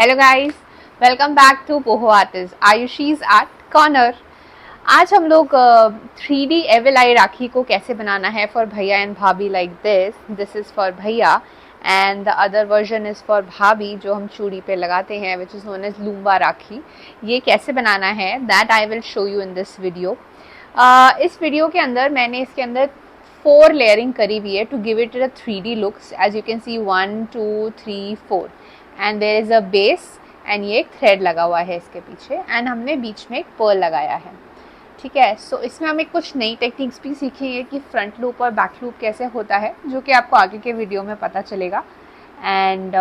Hello guys, welcome back to Poho artist Ayushi's art corner. आज हम लोग 3D एविल आई राखी को कैसे बनाना है फॉर भैया एंड भाभी लाइक दिस इज फॉर भैया and the other version is for भाभी, जो हम चूड़ी पे लगाते हैं, which is known as lumba rakhi. ये कैसे बनाना है that I will show you in this video. इस वीडियो के अंदर मैंने इसके अंदर 4 लेयरिंग करी हुई है to give it a 3D looks. As you can see 1 2 3 4 and there is a base and ये एक थ्रेड लगा हुआ है इसके पीछे एंड हमने बीच में एक पर्ल लगाया है। ठीक है, सो इसमें हमें कुछ नई टेक्निक्स भी सीखेंगे कि फ्रंट लूप और बैक लूप कैसे होता है, जो कि आपको आगे के वीडियो में पता चलेगा। And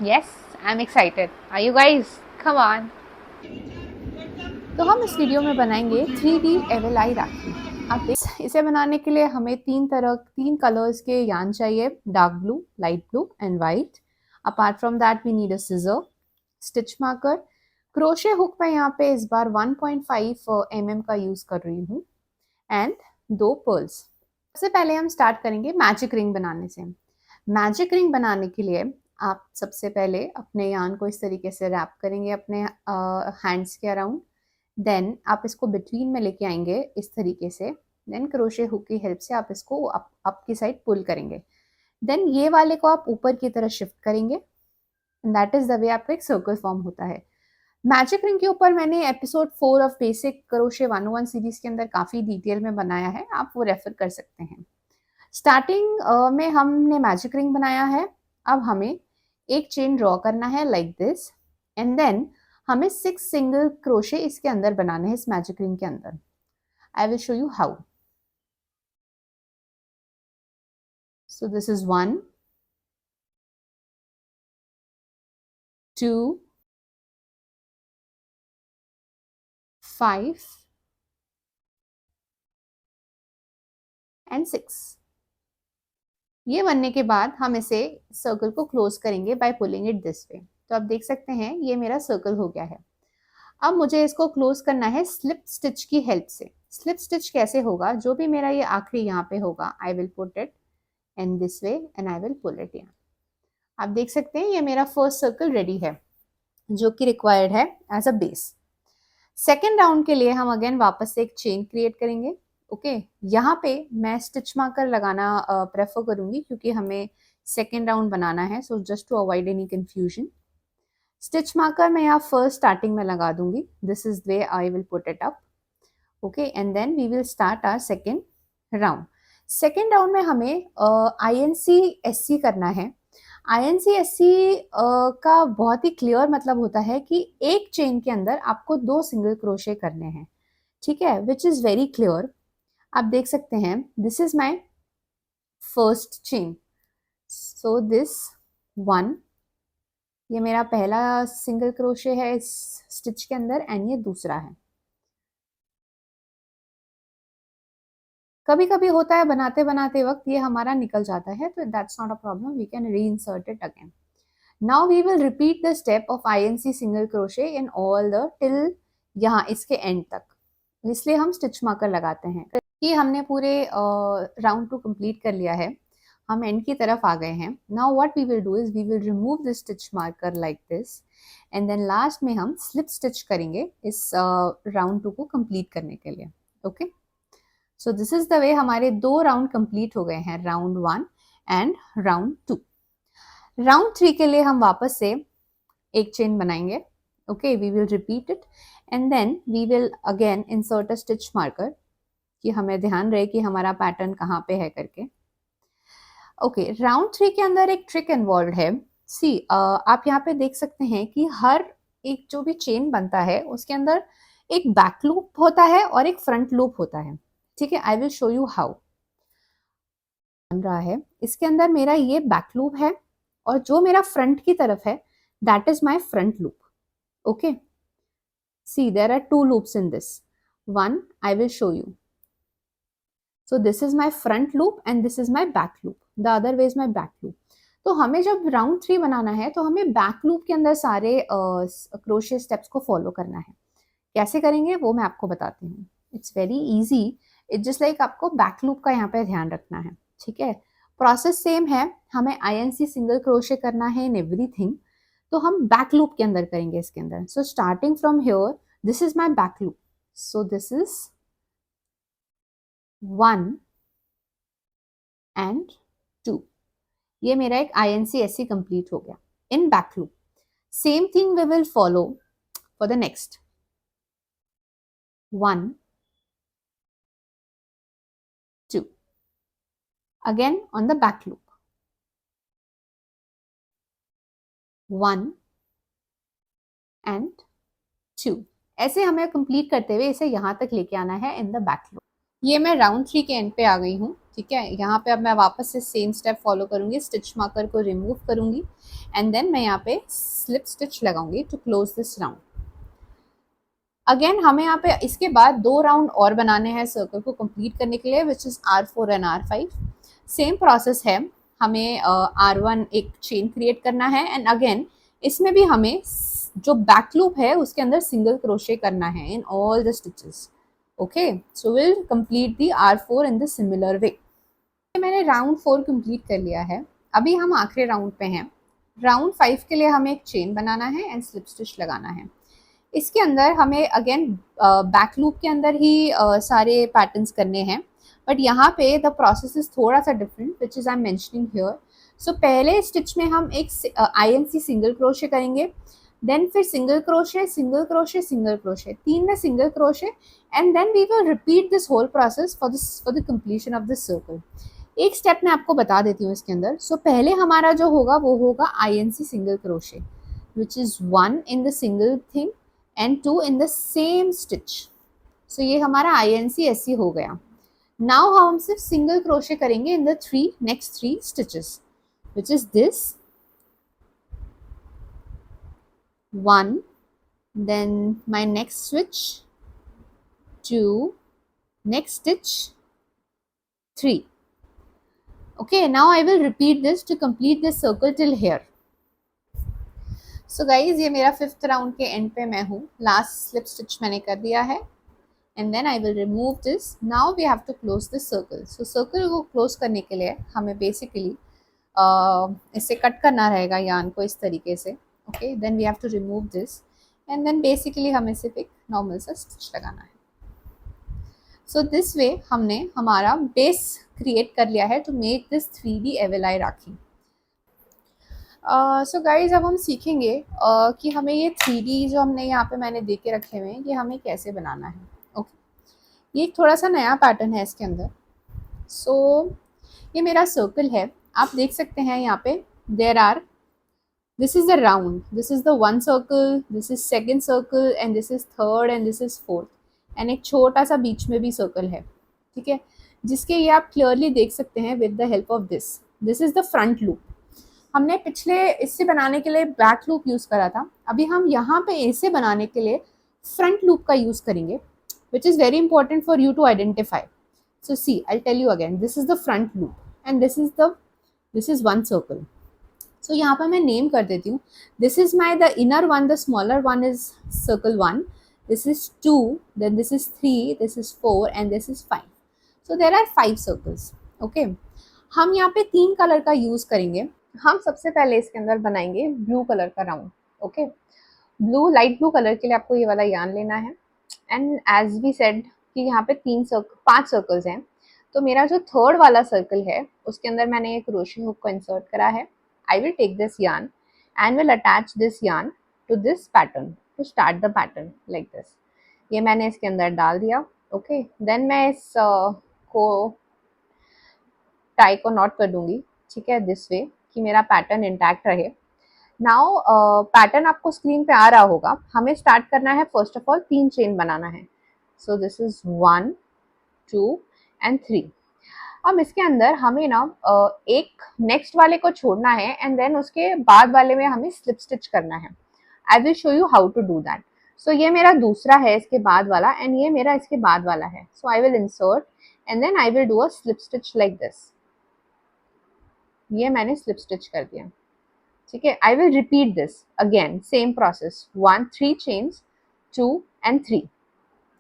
yes, I am excited. Are you guys? Come on. तो हम इस वीडियो में बनाएंगे 3D एविल आई राखी। आप देख, इसे बनाने के लिए हमें तीन कलर्स के यार्न चाहिए, dark blue, light blue and white. Apart from that we need a scissor, stitch marker, crochet hook मैं यहाँ पे इस बार 1.5 mm का यूज कर रही हूँ एंड 2 पर्ल्स। सबसे पहले हम स्टार्ट करेंगे मैजिक रिंग बनाने से। मैजिक रिंग बनाने के लिए आप सबसे पहले अपने यार्न को इस तरीके से रैप करेंगे अपने हैंड्स के अराउंड। देन आप इसको बिटवीन में लेके आएंगे इस तरीके से। देन क्रोशे हुक की हेल्प से आप इसको अप की साइड पुल करेंगे। देन ये वाले को आप ऊपर की तरह शिफ्ट करेंगे and that is the way आपका एक सर्कल फॉर्म होता है। मैजिक रिंग के ऊपर मैंने episode 4 of basic crochet 101 series के अंदर काफी डिटेल में बनाया है, आप वो रेफर कर सकते हैं। स्टार्टिंग में हमने मैजिक रिंग बनाया है। अब हमें एक चेन ड्रॉ करना है लाइक दिस एंड देन हमें 6 सिंगल क्रोशे इसके अंदर बनाने हैं, इस मैजिक रिंग के अंदर। आई will show you how. So this is 1 2 5 and 6। ये बनने के बाद हम इसे सर्कल को क्लोज करेंगे by pulling it this way. तो आप देख सकते हैं ये मेरा सर्कल हो गया है। अब मुझे इसको क्लोज करना है स्लिप स्टिच की हेल्प से। स्लिप स्टिच कैसे होगा? जो भी मेरा ये आखिरी यहाँ पे होगा, I will put it in this way and I will pull it यहाँ। आप देख सकते हैं ये मेरा फर्स्ट सर्कल रेडी है, जो कि रिक्वायर्ड है as a base. Second round के लिए हम अगेन वापस से एक चेन क्रिएट करेंगे। ओके, यहाँ पे मैं स्टिच मार्कर लगाना प्रेफर करूंगी क्योंकि हमें सेकेंड राउंड बनाना है, so just to avoid any confusion. Stitch marker मैं यहाँ फर्स्ट स्टार्टिंग में लगा दूंगी। This is way I will put it up. Okay, and then we will start our second round. Second round में हमें INC-SC करना है। INC-SC का बहुत ही क्लियर मतलब होता है कि एक चेन के अंदर आपको 2 सिंगल क्रोशे करने हैं। ठीक है, विच इज वेरी क्लियर। आप देख सकते हैं this is my first chain, so this 1, ये मेरा पहला सिंगल क्रोशे है इस स्टिच के अंदर एंड ये दूसरा है। कभी कभी होता है बनाते बनाते वक्त ये हमारा निकल जाता है, तो that's not a problem, we can reinsert it again. Now we will repeat the step of INC single crochet in all the till यहाँ इसके एंड तक, इसलिए हम स्टिच मार्कर लगाते हैं कि हमने पूरे राउंड टू कंप्लीट कर लिया है, हम एंड की तरफ आ गए हैं। Now what we will do is we will remove the stitch marker like this and then last में हम स्लिप स्टिच करेंगे इस राउंड टू को कंप्लीट करने के लिए। Okay, so this is the way हमारे 2 राउंड कंप्लीट हो गए हैं, राउंड 1 एंड राउंड 2। राउंड 3 के लिए हम वापस से एक चेन बनाएंगे। Okay, we will repeat it and then we will again insert a stitch marker कि हमें ध्यान रहे कि हमारा पैटर्न कहाँ पे है करके। ओके, राउंड 3 के अंदर एक ट्रिक इन्वॉल्व है। सी आप यहाँ पे देख सकते हैं कि हर एक जो भी चेन बनता है उसके अंदर एक बैक लूप होता है और एक फ्रंट लूप होता है। ठीक है, I will show you how बन रहा है। इसके अंदर मेरा ये बैक लूप है और जो मेरा फ्रंट की तरफ है that is my front loop. Okay, see there are 2 loops in this one, I will show you. So this is my front loop and this is my back loop. The other way is my back loop. तो हमें जब round 3 बनाना है तो हमें back loop के अंदर सारे crochet steps को फॉलो करना है। कैसे करेंगे वो मैं आपको बताती हूँ। It's very easy, it's just like आपको बैक लूप का यहाँ पे ध्यान रखना है। ठीक है, प्रोसेस सेम है, हमें INC सिंगल क्रोशे करना है इन एवरीथिंग। तो हम बैक लूप के अंदर करेंगे इसके अंदर. So starting from here, this is my back loop. So this is 1 and 2. ये मेरा एक INC-SC कंप्लीट हो गया in back loop. Same thing we will follow for the next 1, 2. Again on the back loop 1 and 2. ऐसे हमें complete करते हुए इसे यहां तक लेके आना है इन द बैक लूप. ये मैं राउंड 3 के एंड पे आ गई हूँ. ठीक है, यहाँ पे अब मैं वापस से सेम स्टेप फॉलो करूंगी. स्टिच मार्कर को रिमूव करूंगी एंड देन मैं यहाँ पे स्लिप स्टिच लगाऊंगी to close this round. Again हमें यहाँ पे इसके बाद 2 राउंड और बनाने हैं सर्कल को कंप्लीट करने के लिए, which is R4 and R5. Same process है. हमें R1 एक चेन क्रिएट करना है एंड अगेन इसमें भी हमें जो बैक लूप है उसके अंदर सिंगल क्रोशे करना है इन all the stitches. Okay, so will complete the R4 in the similar way. मैंने राउंड 4 कंप्लीट कर लिया है. अभी हम आखिरी राउंड पे हैं. राउंड 5 के लिए हमें एक चेन बनाना है एंड स्लिप स्टिच लगाना है. इसके अंदर हमें अगेन बैक लूप के अंदर ही सारे पैटर्न्स करने हैं, बट यहाँ पे द प्रोसेस इज थोड़ा सा different which is I am mentioning here. So पहले स्टिच में हम एक INC सिंगल क्रोशे करेंगे, देन फिर single crochet single crochet single crochet, 3 में single crochet and then we will repeat this whole process for the completion of this circle. एक step मैं आपको बता देती हूँ इसके अंदर. सो पहले हमारा जो होगा वो होगा INC single crochet which is 1 in the single thing and 2 in the same stitch. So ये हमारा INC-SC हो गया. Now हम सिर्फ सिंगल क्रोशे करेंगे in the next 3 stitches, which is this 1, then my next switch 2, next stitch 3. Okay, now I will repeat this to complete this circle till here. So guys ये मेरा 5th round के and पे मैं हूँ. Last slip stitch मैंने कर दिया है and then I will remove this. Now we have to close this circle. So circle को क्लोज करने के लिए हमें बेसिकली इसे कट करना रहेगा यार्न को इस तरीके से. Okay, then we have to remove this and then basically हमें सिर्फ एक नॉर्मल सा स्टिच लगाना है. सो दिस वे हमने हमारा बेस क्रिएट कर लिया है to make this 3D evil eye rakhi. So guys अब हम सीखेंगे कि हमें ये 3D जो हमने यहाँ पे मैंने दे के रखे हुए हैं ये हमें कैसे बनाना है. ओके, ये एक थोड़ा सा नया पैटर्न है इसके अंदर. सो ये मेरा सर्कल है. आप देख सकते हैं यहाँ पे there are, this is the round, this is the 1 circle, this is 2nd circle and this is 3rd and this is 4th and एक छोटा सा बीच में भी सर्कल है. ठीक है, जिसके ये आप क्लियरली देख सकते हैं with the help of this. This is the front loop. हमने पिछले इससे बनाने के लिए बैक लूप यूज़ करा था. अभी हम यहाँ पे इसे बनाने के लिए फ्रंट लूप का यूज़ करेंगे, which is very important for you to identify. So see, I tell you again, this is the front loop and this is 1 circle. So यहाँ पर मैं नेम कर देती हूँ. This is my the inner one, the smaller one is circle 1, this is 2, then this is 3, this is 4 and this is 5. So there are 5 circles. Okay, हम यहाँ पे 3 colour का यूज़ करेंगे. हम सबसे पहले इसके अंदर बनाएंगे ब्लू कलर का round. Okay, blue, light blue colour के लिए आपको ये वाला यार्न लेना है एंड एज वी सेड कि यहाँ पे 5 सर्कल्स हैं. तो मेरा जो 3rd वाला सर्कल है उसके अंदर मैंने एक क्रोशे हुक को इंसर्ट करा है. I will take this yarn and will attach this yarn to this pattern to start the pattern like this. ये मैंने इसके अंदर डाल दिया. ओके, देन मैं इस को टाई को नॉट कर दूंगी. ठीक है, दिस वे कि मेरा पैटर्न इंटैक्ट रहे. नाउ पैटर्न आपको स्क्रीन पे आ रहा होगा. हमें स्टार्ट करना है फर्स्ट ऑफ ऑल 3 चेन बनाना है. सो दिस इज 1, 2 एंड 3. अब इसके अंदर हमें ना एक नेक्स्ट वाले को छोड़ना है एंड देन उसके बाद वाले में हमें स्लिप स्टिच करना है. I will show you how to do that. So ये मेरा दूसरा है इसके बाद वाला एंड ये मेरा इसके बाद वाला है. So I will insert and then I will do a slip stitch like this. ये मैंने स्लिप स्टिच कर दिया. ठीक है, I will repeat this again, same process, 1, 3 chains, 2 and 3.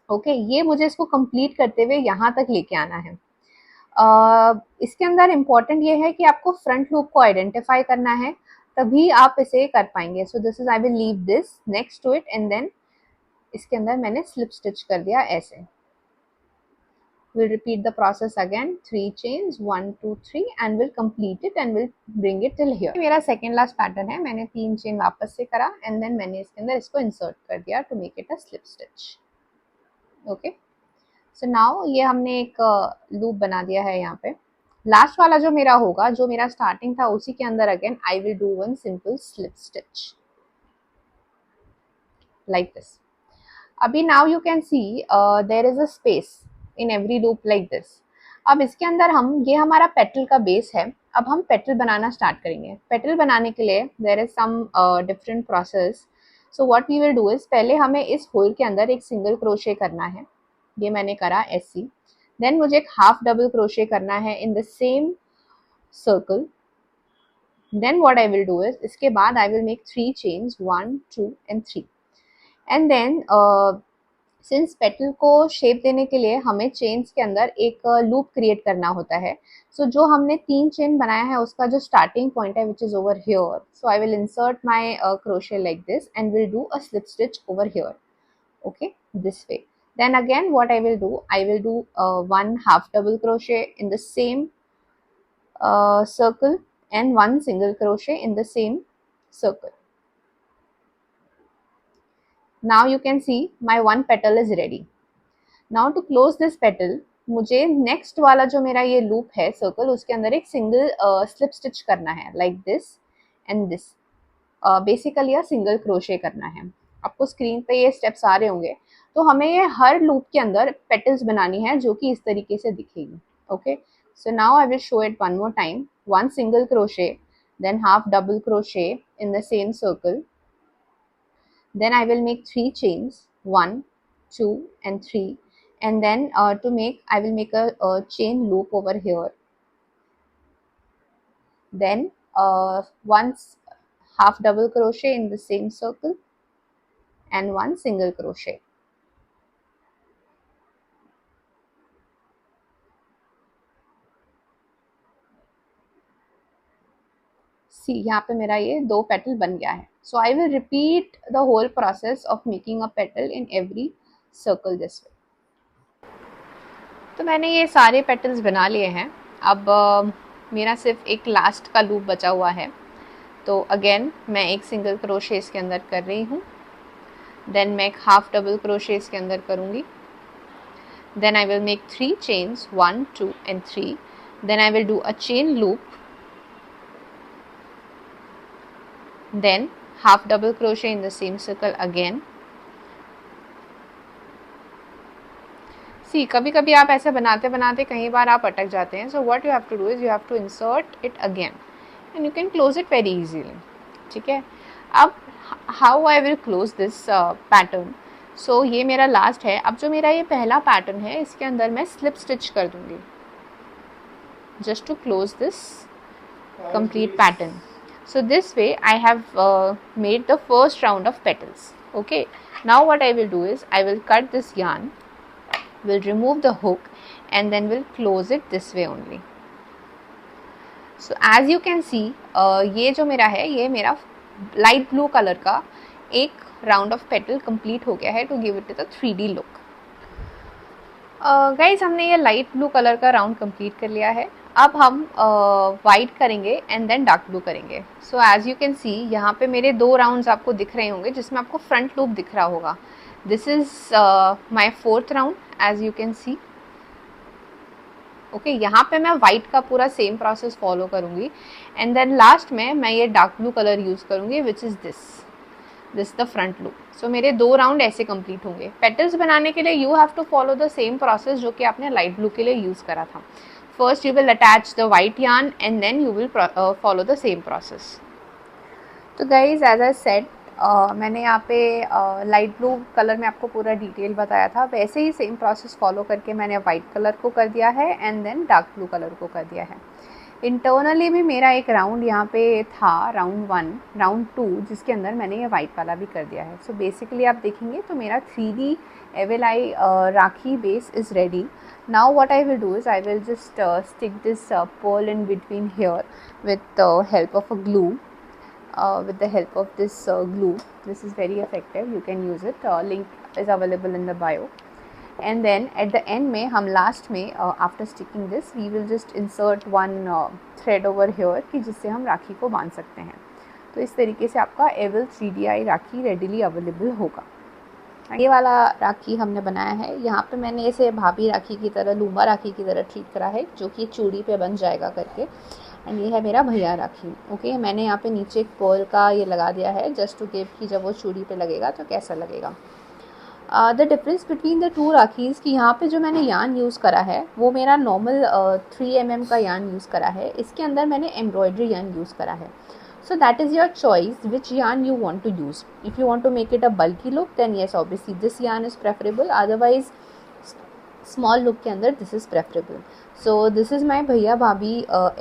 Okay, ये मुझे इसको कंप्लीट करते हुए यहाँ तक लेके आना है. इसके अंदर इम्पॉर्टेंट ये है कि आपको फ्रंट लूप को आइडेंटिफाई करना है तभी आप इसे कर पाएंगे. So this is, I will leave this next to it and then इसके अंदर मैंने स्लिप स्टिच कर दिया ऐसे. We'll repeat the process again, 3 chains, 1 2 3 and we'll complete it and we'll bring it till here. मेरा second last pattern है, मैंने 3 chain वापस से करा and then मैंने इसके अंदर इसको insert कर दिया to make it a slip stitch. Okay, so now ये हमने एक loop बना दिया है यहाँ पे. लास्ट वाला जो मेरा होगा, जो मेरा स्टार्टिंग था उसी के अंदर again I will do one simple slip stitch like this. अभी now you can see there is a space in every loop like this. अब इसके अंदर हम, ये हमारा पेटल का बेस है, अब हम पेटल बनाना स्टार्ट करेंगे. पेटल बनाने के लिए there is some different process. So what we will do is, पहले हमें इस होल के अंदर एक सिंगल क्रोशे करना है. ये मैंने करा ऐसी. देन मुझे एक हाफ डबल क्रोशे करना है in the same circle. Then what I will do is, इसके बाद I will make 3 chains 1 2 and 3 and then since petal को शेप देने के लिए हमें चेन्स के अंदर एक लूप क्रिएट करना होता है. सो जो हमने 3 चेन बनाया है उसका जो स्टार्टिंग पॉइंट है which is over here. So I will insert my crochet like this and will do a slip stitch over here. Okay, this way. Then again what I will do, I will do one half double crochet in the same circle and one single crochet in the same circle. Now you can see my one petal is ready. Now to close this petal, मुझे next वाला जो मेरा ये loop है circle, उसके अंदर एक single slip stitch करना है like this and this. Basically या सिंगल क्रोशे करना है. आपको स्क्रीन पे ये स्टेप्स आ रहे होंगे. तो हमें ये हर लूप के अंदर पेटल्स बनानी है जो कि इस तरीके से दिखेगी. Okay, so now I will show it one more time. One single crochet, than half double crochet in the same circle. Then I will make 3 chains, 1 2 and 3, and then to make, I will make a chain loop over here. Then once half double crochet in the same circle and one single crochet. See, यहाँ पे मेरा ये 2 petal बन गया है. So I will repeat the whole process of making a petal in every circle this way. तो मैंने ये सारे पेटल्स बना लिए हैं. अब मेरा सिर्फ एक लास्ट का लूप बचा हुआ है. तो अगेन मैं एक सिंगल क्रोशे इसके अंदर कर रही हूँ. देन मैं एक हाफ डबल क्रोशे इसके अंदर करूँगी. Then I will make 3 chains 1 2 and 3. Then I will do a chain loop. Then half double crochet in the same circle again. See, कभी कभी आप ऐसे बनाते बनाते कई बार आप अटक जाते हैं. So what you have to do is you have to insert it again and you can close it very easily. ठीक है. अब how I will close this pattern. So ये मेरा लास्ट है. अब जो मेरा ये पहला पैटर्न है इसके अंदर मैं स्लिप स्टिच कर दूंगी just to close this complete pattern. So this way I have made the first round of petals. Okay, now what I will do is I will cut this yarn, will remove the hook and then will close it this way only. So as you can see ये जो मेरा है, ये मेरा light blue color का एक round of petal complete हो गया है to give it a 3D look. Guys हमने ये लाइट ब्लू कलर का राउंड कंप्लीट कर लिया है. अब हम वाइट करेंगे एंड देन डार्क ब्लू करेंगे. So as you can see यहाँ पे मेरे 2 राउंड्स आपको दिख रहे होंगे जिसमें आपको फ्रंट लूप दिख रहा होगा. This is my 4th round as you can see. Okay, यहाँ पे मैं वाइट का पूरा सेम प्रोसेस फॉलो करूँगी एंड देन लास्ट में मैं ये डार्क ब्लू कलर यूज़ करूँगी which is this the front loop. So मेरे 2 राउंड ऐसे कंप्लीट होंगे. पेटल्स बनाने के लिए you have to follow the same process जो कि आपने लाइट ब्लू के लिए यूज़ करा था. First you will attach the white yarn and then you will follow the same process. तो गाइज एज आई सेड मैंने यहाँ पे लाइट ब्लू कलर में आपको पूरा डिटेल बताया था. वैसे ही सेम प्रोसेस फॉलो करके मैंने वाइट कलर को कर दिया है and then dark blue colour को कर दिया है. इंटरनली भी मेरा एक राउंड यहाँ पे था, राउंड 1 राउंड 2, जिसके अंदर मैंने ये वाइट वाला भी कर दिया है. सो बेसिकली आप देखेंगे तो मेरा 3D evil eye rakhi base is ready. Now what I will do is I will just stick this pearl in between here with help of a glue. with the help of this glue. This is very effective, you can use it. Link is available in the bio. And then at the end में हम last में after sticking this we will just insert one thread over here कि जिससे हम राखी को बांध सकते हैं. तो इस तरीके से आपका एविल 3DI राखी रेडिली अवेलेबल होगा. ये वाला राखी हमने बनाया है. यहाँ पे मैंने इसे भाभी राखी की तरह, लूम्बा राखी की तरह ट्रीट करा है, जो कि चूड़ी पे बन जाएगा करके. एंड ये है मेरा भैया राखी. ओके, मैंने यहाँ पे नीचे एक पर्ल का ये लगा दिया है जस्ट टू गिव कि जब वो चूड़ी पे लगेगा तो कैसा लगेगा. The difference between the two rakhis कि यहाँ पे जो मैंने यान यूज़ करा है वो मेरा नॉर्मल 3 mm का यान यूज़ करा है. इसके अंदर मैंने एम्ब्रॉयडरी यान यूज़ करा है. So that is your choice which yarn you want to use. If you want to make it a bulky look, then yes, obviously this yarn is preferable. Otherwise, small look के अंदर this is preferable. So this is my Bhaiya Bhabhi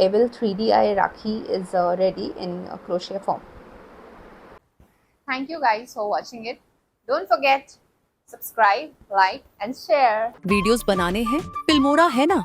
Evil 3DI Rakhi is ready in crochet form. Thank you guys for watching it. Don't forget subscribe, like and share. Videos बनाने हैं, Filmora है ना.